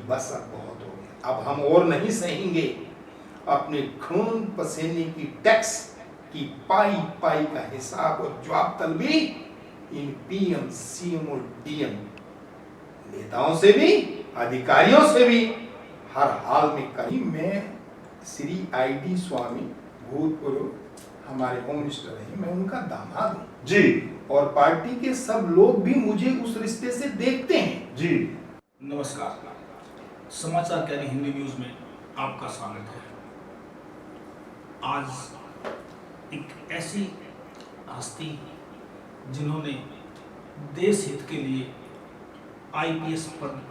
बस अब बहुत हो गया, अब हम और नहीं सहेंगे अपने खून पसीने की टैक्स की पाई पाई का हिसाब और जवाब तलबी इन पीएम, सीएम और डीएम नेताओं से भी, अधिकारियों से भी हर हाल में करी। मैं श्री ID स्वामी भूतपूर्व हमारे होम मिनिस्टर रहे, मैं उनका दामाद हूँ जी, और पार्टी के सब लोग भी मुझे उस रिश्ते से देखते हैं जी। नमस्कार, समाचार कैरी हिंदी न्यूज में आपका स्वागत है। आज एक ऐसी हस्ती जिन्होंने देश हित के लिए IPS पद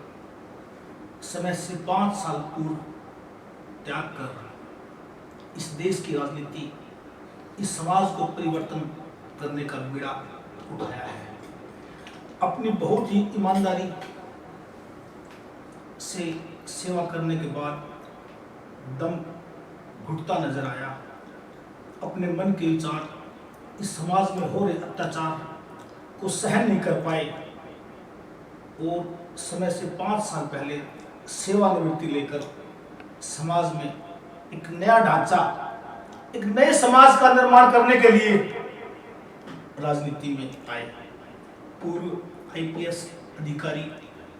समय से 5 साल पूर्व त्याग कर इस देश की राजनीति, इस समाज को परिवर्तन करने का बीड़ा उठाया है। अपनी बहुत ही ईमानदारी से सेवा करने के बाद दम घुटता नजर आया। अपने मन के विचार इस समाज में हो रहे अत्याचार को सहन नहीं कर पाए और समय से 5 साल पहले सेवानिवृत्ति लेकर समाज में एक नया ढांचा, एक नए समाज का निर्माण करने के लिए राजनीति में आए। पूर्व IPS अधिकारी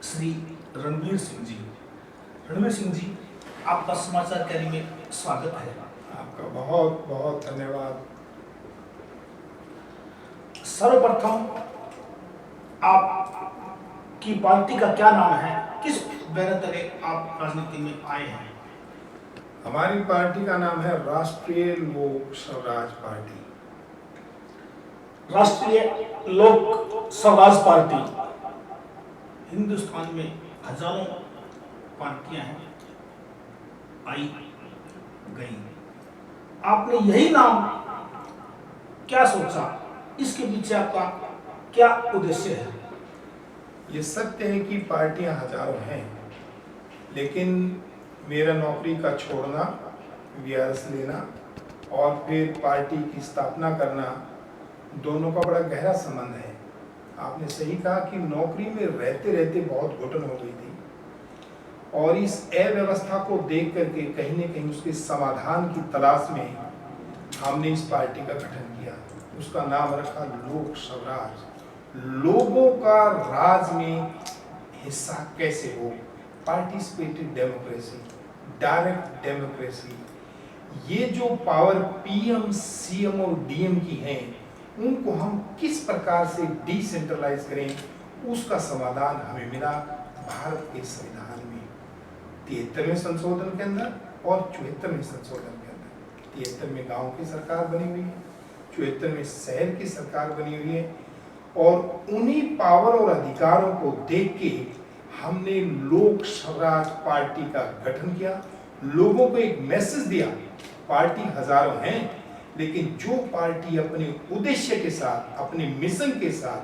श्री रणबीर सिंह जी। रणबीर सिंह जी, आपका समाचार कैरी में स्वागत है। आपका बहुत बहुत धन्यवाद। सर्वप्रथम आपकी पार्टी का क्या नाम है, किस बैनर तले आप राजनीति में आए हैं? हमारी पार्टी का नाम है राष्ट्रीय लोक स्वराज पार्टी। राष्ट्रीय लोक स्वराज पार्टी। हिंदुस्तान में हजारों पार्टियां हैं, आई गई, आपने यही नाम क्या सोचा? इसके पीछे आपका क्या उद्देश्य है? ये सत्य है कि पार्टियां हजारों हैं, लेकिन मेरा नौकरी का छोड़ना, VRS लेना और फिर पार्टी की स्थापना करना, दोनों का बड़ा गहरा संबंध है। आपने सही कहा कि नौकरी में रहते रहते बहुत घुटन हो गई थी और इस अव्यवस्था को देख करके कहीं न कहीं उसके समाधान की तलाश में हमने इस पार्टी का गठन किया। उसका नाम रखा लोक स्वराज। लोगों का राज में हिस्सा कैसे हो, पार्टिसिपेटिव डेमोक्रेसी, डायरेक्ट डेमोक्रेसी। ये जो पावर PM, CM और DM की हैं, उनको हम किस प्रकार से डिसेंट्रलाइज करें, उसका समाधान हमें मिला भारत के संविधान में 73वें संशोधन के अंदर और 74वें संशोधन के अंदर। 73 में गांव की सरकार बनी हुई है, 74 में शहर की सरकार बनी हुई है और उन्हीं पावर और अधिकारों को देख के हमने लोक स्वराज पार्टी का गठन किया। लोगों को एक मैसेज दिया, पार्टी हजारों हैं, लेकिन जो पार्टी अपने उद्देश्य के साथ, अपने मिशन के साथ,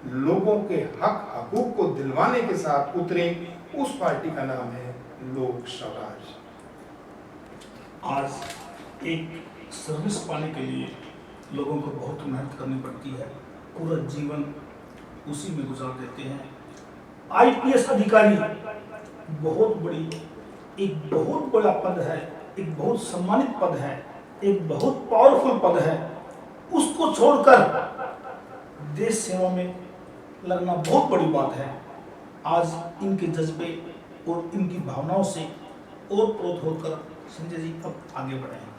लोगों के हक हकूक को दिलवाने के साथ उतरे, उस पार्टी का नाम है लोक स्वराज। आज एक सर्विस पाने के लिए लोगों को बहुत मेहनत करनी पड़ती है, पूरा जीवन उसी में गुजार देते हैं। IPS अधिकारी बहुत बड़ी, एक बहुत बड़ा पद है, एक बहुत सम्मानित पद है, एक बहुत पावरफुल पद है। उसको छोड़कर देश सेवा में लगना बहुत बड़ी बात है। आज इनके जज्बे और इनकी भावनाओं से और प्रोत होकर संजय जी अब आगे बढ़े हैं।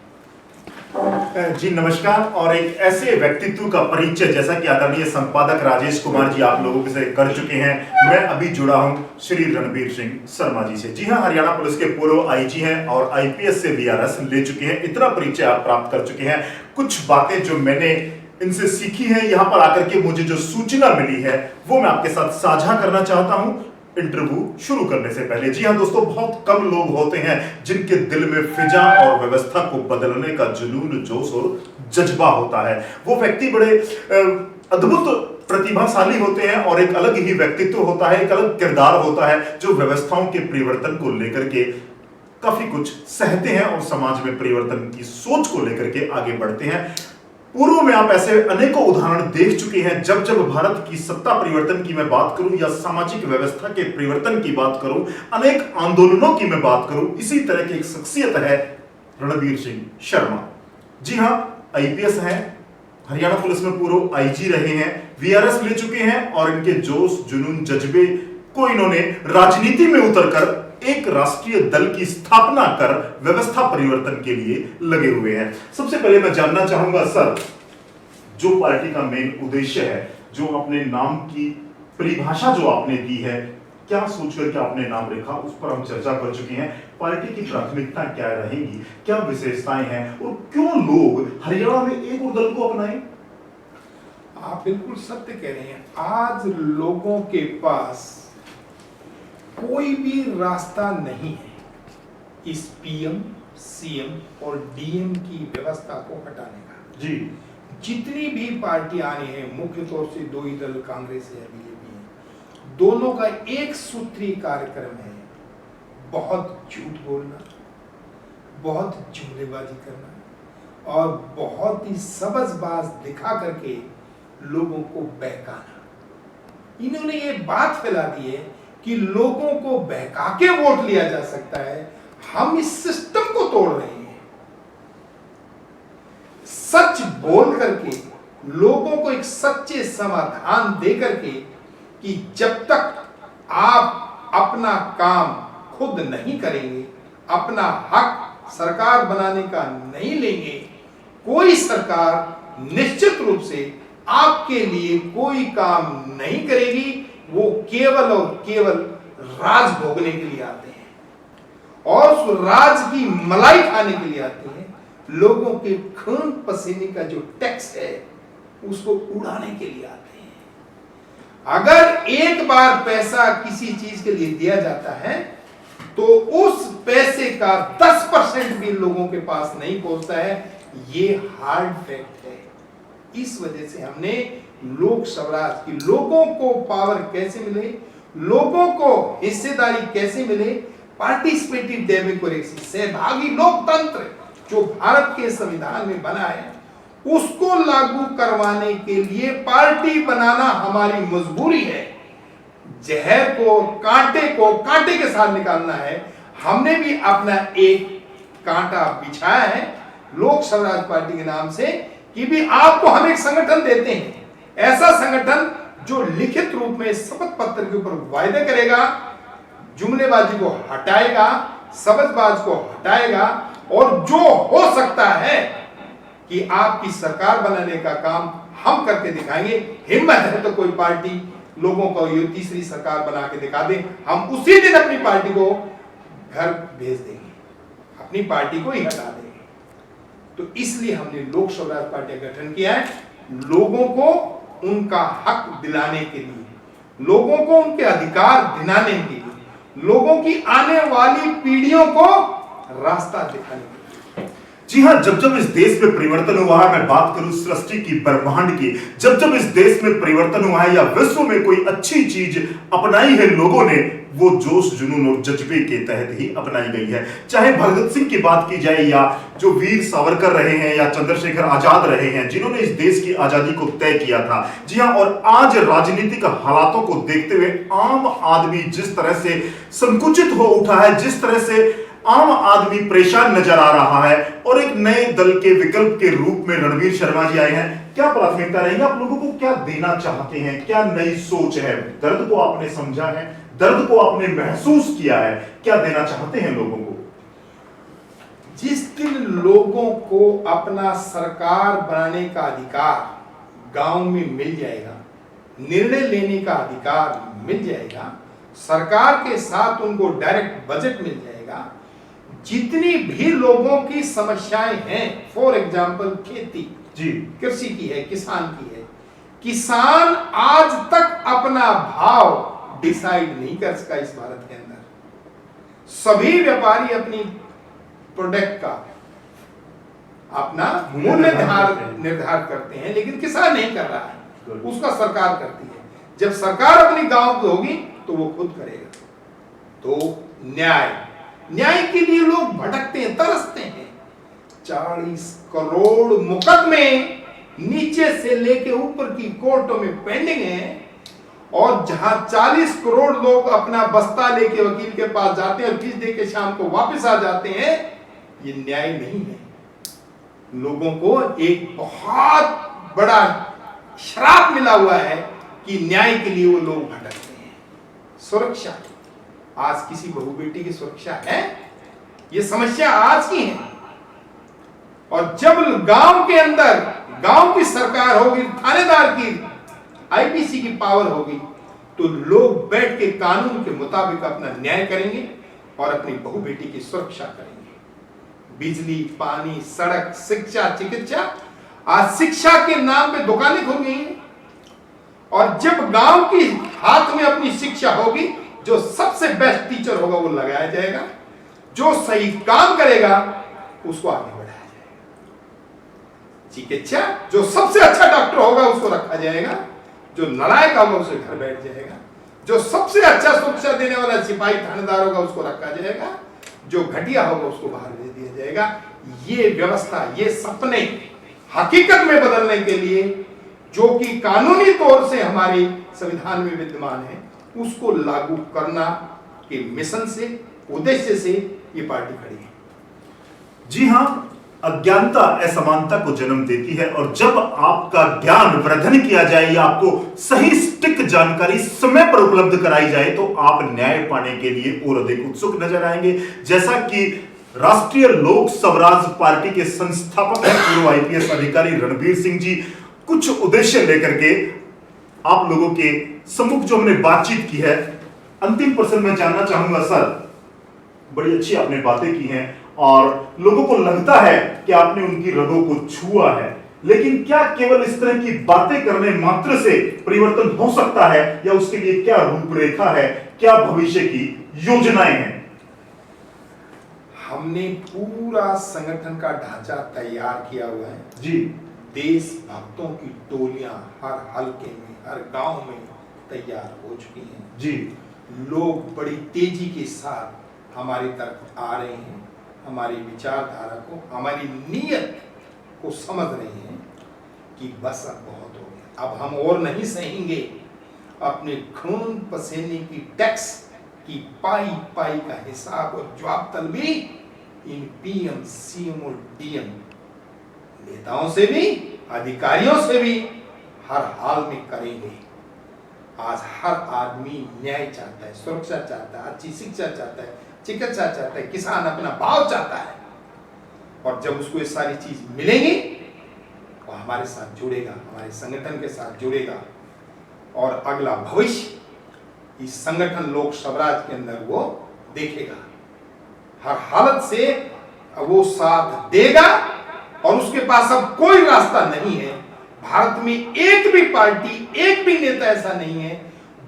जी नमस्कार। और एक ऐसे व्यक्तित्व का परिचय जैसा कि आदरणीय संपादक राजेश कुमार जी आप लोगों से कर चुके हैं, मैं अभी जुड़ा हूं श्री रणबीर सिंह शर्मा जी से। जी हां, हरियाणा पुलिस के पूर्व IG हैं और IPS से VRS ले चुके हैं। इतना परिचय आप प्राप्त कर चुके हैं। कुछ बातें जो मैंने इनसे सीखी है, यहाँ पर आकर के मुझे जो सूचना मिली है वो मैं आपके साथ साझा करना चाहता हूं इंटरव्यू शुरू करने से पहले। जी हाँ दोस्तों, बहुत कम लोग होते हैं जिनके दिल में फिजा और व्यवस्था को बदलने का जुनून, जोश और जज्बा होता है। वो व्यक्ति बड़े अद्भुत प्रतिभाशाली होते हैं और एक अलग ही व्यक्तित्व होता है, एक अलग किरदार होता है जो व्यवस्थाओं के परिवर्तन को लेकर के काफी कुछ सहते हैं और समाज में परिवर्तन की सोच को लेकर के आगे बढ़ते हैं। पूर्व में आप ऐसे अनेकों उदाहरण देख चुके हैं। जब जब भारत की सत्ता परिवर्तन की मैं बात करूं या सामाजिक व्यवस्था के परिवर्तन की बात करूं, अनेक आंदोलनों की मैं बात करूं, इसी तरह की एक शख्सियत है रणबीर सिंह शर्मा। जी हां, आईपीएस हैं, हरियाणा पुलिस में पूर्व आईजी रहे हैं, वीआरएस ले चुके हैं और इनके जोश जुनून जज्बे को इन्होंने राजनीति में उतरकर एक राष्ट्रीय दल की स्थापना कर व्यवस्था परिवर्तन के लिए लगे हुए हैं। सबसे पहले मैं जानना चाहूंगा सर, जो पार्टी का मेन उद्देश्य है, जो अपने नाम की परिभाषा जो आपने दी है, क्या सोचकर के आपने नाम रखा, उस पर हम चर्चा कर चुके हैं। पार्टी की प्राथमिकता क्या रहेंगी, क्या विशेषताएं हैं और क्यों लोग हरियाणा में एक और दल को अपनाएं? आप बिल्कुल सत्य कह रहे हैं। आज लोगों के पास कोई भी रास्ता नहीं है इस पीएम, सीएम और डीएम की व्यवस्था को हटाने का। जी, जितनी भी पार्टी आनी है, मुख्य तौर से दो ही दल, कांग्रेस है, बीजेपी है, दोनों का एक सूत्री कार्यक्रम है, बहुत झूठ बोलना, बहुत जुमलेबाजी करना और बहुत ही सबजबाज दिखा करके लोगों को बहकाना। इन्होंने ये बात फैला दी है कि लोगों को बहका के वोट लिया जा सकता है। हम इस सिस्टम को तोड़ रहे हैं। सच बोल करके लोगों को एक सच्चे समाधान दे करके कि जब तक आप अपना काम खुद नहीं करेंगे, अपना हक सरकार बनाने का नहीं लेंगे, कोई सरकार निश्चित रूप से आपके लिए कोई काम नहीं करेगी। वो केवल और केवल राज भोगने के लिए आते हैं और उस राज की मलाई खाने के लिए आते हैं। लोगों के खून पसीने का जो टैक्स है उसको उड़ाने के लिए आते हैं। अगर एक बार पैसा किसी चीज के लिए दिया जाता है तो उस पैसे का 10% भी लोगों के पास नहीं पहुंचता है। ये हार्ड फैक्ट है। इस वजह से हमने लोक स्वराज की, लोगों को पावर कैसे मिले, लोगों को हिस्सेदारी कैसे मिले, पार्टिसिपेटिव डेमोक्रेसी, सहभागी लोकतंत्र जो भारत के संविधान में बना है, उसको लागू करवाने के लिए पार्टी बनाना हमारी मजबूरी है। जहर को कांटे के साथ निकालना है। हमने भी अपना एक कांटा बिछाया है लोक स्वराज पार्टी के नाम से कि भी आपको हम एक संगठन देते हैं, ऐसा संगठन जो लिखित रूप में शपथ पत्र के ऊपर वायदे करेगा, जुमलेबाजी को हटाएगा, सबजबाज को हटाएगा और जो हो सकता है कि आपकी सरकार बनाने का काम हम करके दिखाएंगे। हिम्मत है तो कोई पार्टी लोगों को ये तीसरी सरकार बना के दिखा दे, हम उसी दिन अपनी पार्टी को घर भेज देंगे, अपनी पार्टी को ही हटा देंगे। तो इसलिए हमने लोक स्वराज पार्टी का गठन किया है, लोगों को उनका हक दिलाने के लिए, लोगों को उनके अधिकार दिलाने के लिए, लोगों की आने वाली पीढ़ियों को रास्ता दिखाने के लिए। जी हां, जब जब इस देश में परिवर्तन हुआ है, मैं बात करूं सृष्टि की, ब्रह्मांड की, जब जब इस देश में परिवर्तन हुआ है या विश्व में कोई अच्छी चीज अपनाई है लोगों ने, वो जोश जुनून और जज्बे के तहत ही अपनाई गई है। चाहे भगत सिंह की बात की जाए या जो वीर सावरकर रहे हैं या चंद्रशेखर आजाद रहे हैं, जिन्होंने इस देश की आजादी को तय किया था। जी हां, और आज राजनीतिक हालातों को देखते हुए आम आदमी जिस तरह से संकुचित हो उठा है, जिस तरह से आम आदमी परेशान नजर आ रहा है, और एक नए दल के विकल्प के रूप में रणबीर शर्मा जी आए हैं। क्या प्राथमिकता रहेगी? आप लोगों को क्या देना चाहते हैं? क्या नई सोच है? दर्द को आपने समझा है, दर्द को आपने महसूस किया है, क्या देना चाहते हैं लोगों को? जिस दिन लोगों को अपना सरकार बनाने का अधिकार गांव में मिल जाएगा, निर्णय लेने का अधिकार मिल जाएगा, सरकार के साथ उनको डायरेक्ट बजट मिल जाएगा, जितनी भी लोगों की समस्याएं हैं, फॉर एग्जाम्पल खेती, जी, कृषि की है, किसान की है, किसान आज तक अपना भाव डिसाइड नहीं कर सका इस भारत के अंदर। सभी व्यापारी अपनी प्रोडक्ट का अपना मूल्य निर्धारित करते हैं, लेकिन किसान नहीं कर रहा है, उसका सरकार करती है। जब सरकार अपनी गांव की होगी तो वो खुद करेगा। तो न्याय के लिए लोग भटकते हैं, तरसते हैं। 40 करोड़ मुकदमे नीचे से लेके ऊपर की कोर्टों में पेंडिंग है, और जहां 40 करोड़ लोग अपना बस्ता लेके वकील के पास जाते हैं और फीस दे के शाम को वापस आ जाते हैं, ये न्याय नहीं है। लोगों को एक बहुत बड़ा श्राप मिला हुआ है कि न्याय के लिए वो लोग भटकते हैं। सुरक्षा, आज किसी बहू बेटी की सुरक्षा है? ये समस्या आज की है। और जब गांव के अंदर गांव की सरकार होगी, थानेदार की आईपीसी की पावर होगी, तो लोग बैठ के कानून के मुताबिक अपना न्याय करेंगे और अपनी बहू बेटी की सुरक्षा करेंगे। बिजली, पानी, सड़क, शिक्षा, चिकित्सा, आज शिक्षा के नाम पे दुकानें खुल गई हैं। और जब गांव की हाथ में अपनी शिक्षा होगी, जो सबसे बेस्ट टीचर होगा वो लगाया जाएगा, जो सही काम करेगा उसको आगे बढ़ाया जाएगा। चिकित्सा, जो सबसे अच्छा डॉक्टर होगा उसको रखा जाएगा, जो नालायक होगा उसे घर बैठ जाएगा, जो सबसे अच्छा सुरक्षा देने वाला सिपाही थानेदार होगा उसको रखा जाएगा, जो घटिया होगा उसको बाहर भेज दिया जाएगा। ये व्यवस्था, ये सपने हकीकत में बदलने के लिए, जो कि कानूनी तौर से हमारे संविधान में विद्यमान है, उसको लागू करना के मिशन से, उद्देश्य से ये पार्टी खड़ी है। जी हां, अज्ञानता असमानता को जन्म देती है, और जब आपका ज्ञान वर्धन किया जाए या आपको सही सटीक जानकारी समय पर उपलब्ध कराई जाए, तो आप न्याय पाने के लिए और अधिक उत्सुक नजर आएंगे। जैसा कि राष्ट्रीय लोक स्वराज पार्टी के संस्थापक हैं पूर्व आईपीएस अधिकारी रणबीर सिंह जी कुछ उद्देश्य लेकर के आप लोगों के सम्मुख जो हमने बातचीत की है, अंतिम प्रश्न मैं जानना चाहूंगा सर, बड़ी अच्छी आपने बातें की हैं और लोगों को लगता है कि आपने उनकी रगों को छुआ है, लेकिन क्या केवल इस तरह की बातें करने मात्र से परिवर्तन हो सकता है, या उसके लिए क्या रूपरेखा है, क्या भविष्य की योजनाएं हैं? हमने पूरा संगठन का ढांचा तैयार किया हुआ है जी। देशभक्तों की टोलियां हर हलके में, हर गांव में तैयार हो चुकी हैं जी। लोग बड़ी तेजी के साथ हमारी तरफ आ रहे हैं, हमारी विचारधारा को, हमारी नीयत को समझ रहे हैं कि बस अब बहुत हो गया, अब हम और नहीं सहेंगे। अपने खून पसीने की टैक्स की पाई पाई का हिसाब और जवाब तलबी इन पीएम, सीएम और डीएम नेताओं से भी, अधिकारियों से भी हर हाल में करेंगे। आज हर आदमी न्याय चाहता है, सुरक्षा चाहता है, अच्छी शिक्षा चाहता है, चिकित्सा चाहता है, किसान अपना भाव चाहता है। और जब उसको ये सारी चीज मिलेंगी, वो हमारे साथ जुड़ेगा, हमारे संगठन के साथ जुड़ेगा, और अगला भविष्य इस संगठन लोक स्वराज के अंदर वो देखेगा। हर हालत से वो साथ देगा, और उसके पास अब कोई रास्ता नहीं है। भारत में एक भी पार्टी, एक भी नेता ऐसा नहीं है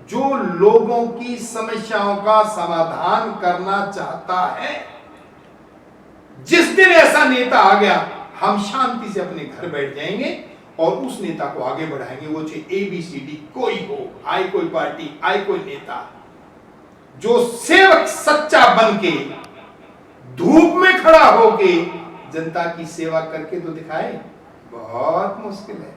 जो लोगों की समस्याओं का समाधान करना चाहता है। जिस दिन ऐसा नेता आ गया, हम शांति से अपने घर बैठ जाएंगे और उस नेता को आगे बढ़ाएंगे। वो चाहे ABCD कोई हो, आए कोई पार्टी, आए कोई नेता, जो सेवक सच्चा बन के धूप में खड़ा होके जनता की सेवा करके तो दिखाए। बहुत मुश्किल है,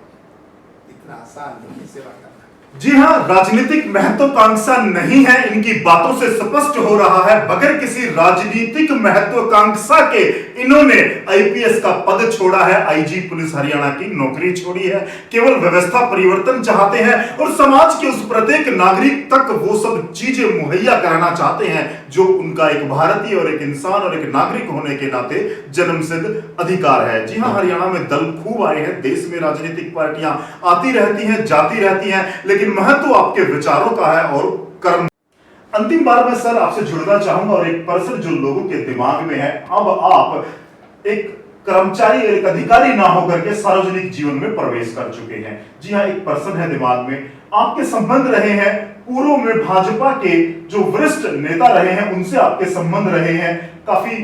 इतना आसान नहीं है सेवा करना। जी हां, राजनीतिक महत्वाकांक्षा नहीं है, इनकी बातों से स्पष्ट हो रहा है। बगैर किसी राजनीतिक महत्वाकांक्षा के इन्होंने आईपीएस का पद छोड़ा है, आईजी पुलिस हरियाणा की नौकरी छोड़ी है। केवल व्यवस्था परिवर्तन चाहते हैं और समाज के उस प्रत्येक नागरिक तक वो सब चीजें मुहैया कराना चाहते हैं जो उनका एक भारतीय और एक इंसान और एक नागरिक होने के नाते जन्मसिद्ध अधिकार है। जी हां, हरियाणा में दल खूब आए हैं, देश में राजनीतिक पार्टियां आती रहती हैं, जाती रहती हैं, लेकिन महत्व आपके विचारों का है और कर्म। अंतिम बार मैं सर आपसे जुड़ना चाहूंगा और एक पर्सन जो लोगों के दिमाग में है, अब आप एक कर्मचारी, एक अधिकारी ना होकर के सार्वजनिक जीवन में प्रवेश कर चुके हैं। जी हाँ, एक पर्सन है दिमाग में, आपके संबंध रहे हैं पूर्व में भाजपा के जो वरिष्ठ नेता रहे हैं उनसे आपके संबंध रहे हैं, काफी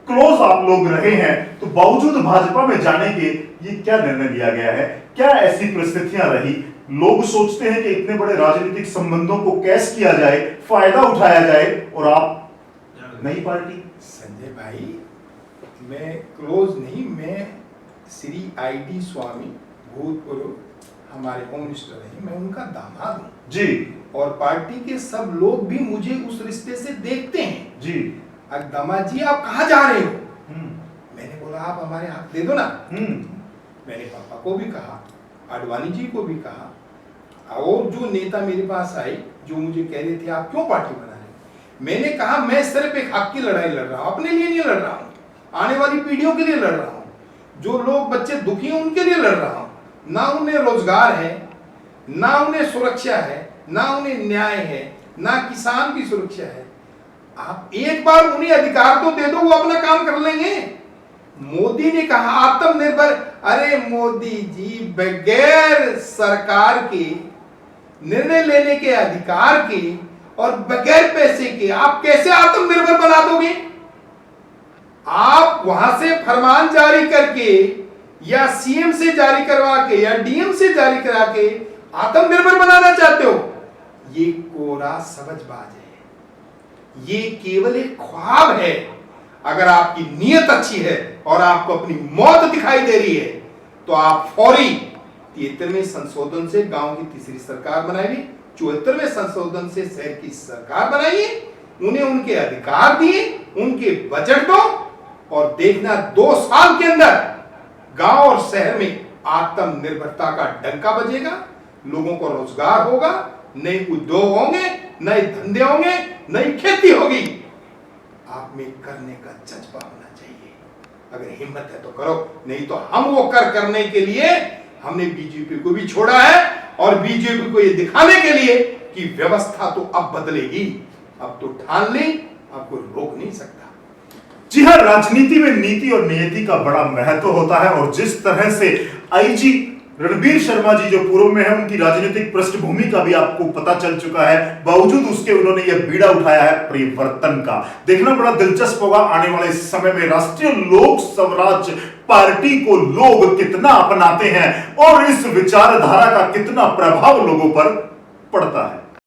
क्लोज आप लोग रहे हैं, तो बावजूद भाजपा में जाने के ये क्या निर्णय लिया गया है? क्या ऐसी परिस्थितियां रही? लोग सोचते हैं कि इतने बड़े राजनीतिक संबंधों को कैश किया जाए, फायदा उठाया जाए, और आप नई पार्टी। संजय भाई, मैं क्लोज नहीं, मैं श्री ID स्वामी भूतपूर्व हमारे होम मिनिस्टर हैं, मैं उनका दामाद हूँ जी और पार्टी के सब लोग भी मुझे उस रिश्ते से देखते हैं। जी। अब दामाद जी आप कहाँ जा रहे हो? मैंने बोला आप हमारे हाथ दे दो ना। मैंने पापा को भी कहा, आडवाणी जी को भी कहा, और जो नेता मेरे पास आए जो मुझे कह रहे थे आप क्यों पार्टी बना रहे, मैंने कहा मैं सिर्फ एक हक की लड़ाई लड़ रहा हूँ, अपने लिए नहीं लड़ रहा हूँ, आने वाली पीढ़ियों के लिए लड़ रहा हूँ, जो लोग बच्चे दुखी हैं उनके लिए लड़ रहा हूँ। ना उन्हें रोजगार है, ना उन्हें सुरक्षा है, ना उन्हें न्याय है, ना किसान की सुरक्षा है। आप एक बार उन्हें अधिकार तो दे दो, वो अपना काम कर लेंगे। मोदी ने कहा आत्मनिर्भर, अरे मोदी जी बगैर सरकार के निर्णय लेने के अधिकार के और बगैर पैसे के आप कैसे आत्मनिर्भर बना दोगे? आप वहां से फरमान जारी करके या सीएम से जारी करवा के या डीएम से जारी करा के आत्मनिर्भर बनाना चाहते हो? ये कोरा समझबाज है, ये केवल एक ख्वाब है। अगर आपकी नीयत अच्छी है और आपको अपनी मौत दिखाई दे रही है तो आप फौरी 73वें संशोधन से गांव की तीसरी सरकार बनाइए, 74वें संशोधन से शहर की सरकार बनाइए, उन्हें उनके अधिकार दिए, उनके बजट दो और देखना 2 साल के अंदर गांव और शहर में आत्मनिर्भरता का डंका बजेगा, लोगों को रोजगार होगा, नए उद्योग होंगे, नए धंधे होंगे, नई खेती होगी। आप में करने का जज्बा होना चाहिए, अगर हिम्मत है तो करो, नहीं तो हम वो करने के लिए हमने बीजेपी को भी छोड़ा है और बीजेपी को ये दिखाने के लिए कि व्यवस्था तो अब बदलेगी, अब तो ठान ली, अब कोई रोक नहीं सकता। जी हाँ, राजनीति में नीति और नियति का बड़ा महत्व होता है और जिस तरह से आईजी रणबीर शर्मा जी जो पूर्व में है उनकी राजनीतिक पृष्ठभूमि का भी आपको पता चल चुका है, बावजूद उसके उन्होंने यह बीड़ा उठाया है परिवर्तन का। देखना बड़ा दिलचस्प होगा आने वाले समय में राष्ट्रीय लोक स्वराज पार्टी को लोग कितना अपनाते हैं और इस विचारधारा का कितना प्रभाव लोगों पर पड़ता है।